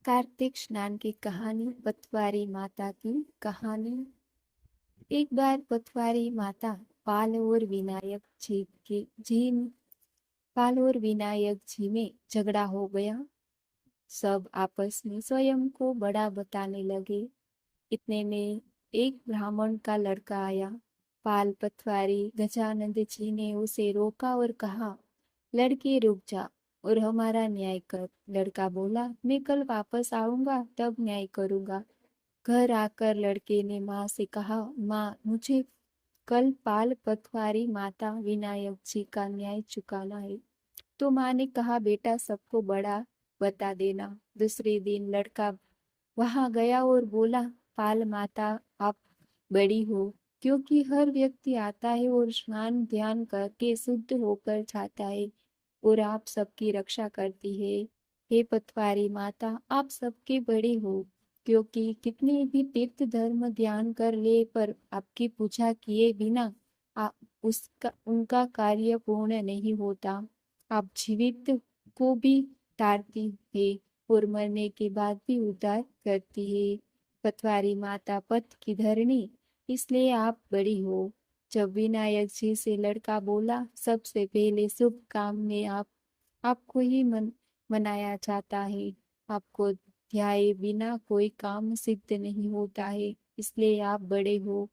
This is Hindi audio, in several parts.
कार्तिक स्नान की कहानी। पतवारी माता की कहानी। एक बार पतवारी माता पाल और विनायक जी में झगड़ा हो गया। सब आपस में स्वयं को बड़ा बताने लगे। इतने में एक ब्राह्मण का लड़का आया। पाल पतवारी गजानंद जी ने उसे रोका और कहा, लड़के रुक जा और हमारा न्याय कर। लड़का बोला, मैं कल वापस आऊंगा तब न्याय करूंगा। घर आकर लड़के ने माँ से कहा, माँ मुझे कल पाल पतवारी माता विनायक जी का न्याय चुकाना है। तो माँ ने कहा, बेटा सबको बड़ा बता देना। दूसरे दिन लड़का वहां गया और बोला, पाल माता आप बड़ी हो, क्योंकि हर व्यक्ति आता है और स्नान ध्यान करके शुद्ध होकर जाता है और आप सबकी रक्षा करती है। हे पतवारी माता आप सबके बड़े हो, क्योंकि कितने भी तीर्थ धर्म ध्यान कर ले पर आपकी पूजा किए बिना उसका उनका कार्य पूर्ण नहीं होता। आप जीवित को भी तारती है और मरने के बाद भी उद्धार करती है। पतवारी माता पथ की धरणी, इसलिए आप बड़ी हो। जब विनायक जी से लड़का बोला, सबसे पहले शुभ काम में आपको ही मनाया जाता है। आपको ध्याए बिना कोई काम सिद्ध नहीं होता है, इसलिए आप बड़े हो।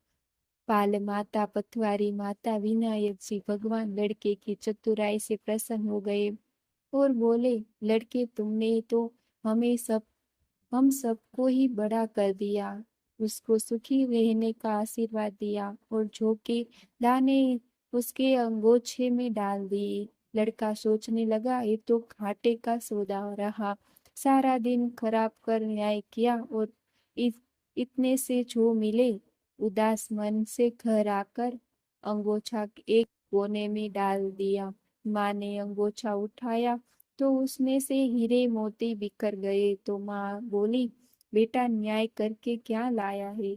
पाल माता पतवारी माता विनायक जी भगवान लड़के की चतुराई से प्रसन्न हो गए और बोले, लड़के तुमने तो हमें सब हम सबको ही बड़ा कर दिया। उसको सुखी रहने का आशीर्वाद दिया और झोंके दाने उसके अंगोछे में डाल दिए। लड़का सोचने लगा, ये तो घाटे का सौदा रहा। सारा दिन खराब कर न्याय किया और इतने से जो मिले। उदास मन से घर आकर अंगोछा एक कोने में डाल दिया। माँ ने अंगोछा उठाया तो उसमें से हीरे मोती बिखर गए। तो माँ बोली, बेटा न्याय करके क्या लाया है?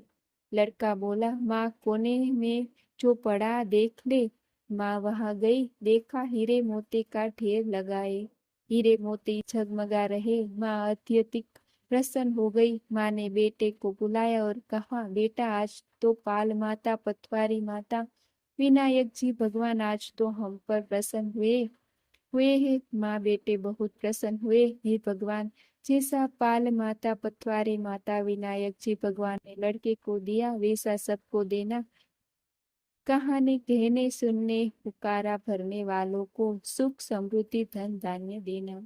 लड़का बोला, माँ कोने में जो पड़ा देख ले। माँ वहां गई, देखा हीरे मोती का ढेर लगाए, हीरे मोती झगमगा रहे। माँ अत्यधिक प्रसन्न हो गई। माँ ने बेटे को बुलाया और कहा, बेटा आज तो पाल माता पतवारी माता विनायक जी भगवान आज तो हम पर प्रसन्न हुए हैं। माँ बेटे बहुत प्रसन्न हुए। हे भगवान, जैसा पाल माता पतवारी माता विनायक जी भगवान ने लड़के को दिया वैसा सबको देना। कहानी कहने सुनने पुकारा भरने वालों को सुख समृद्धि धन धान्य देना।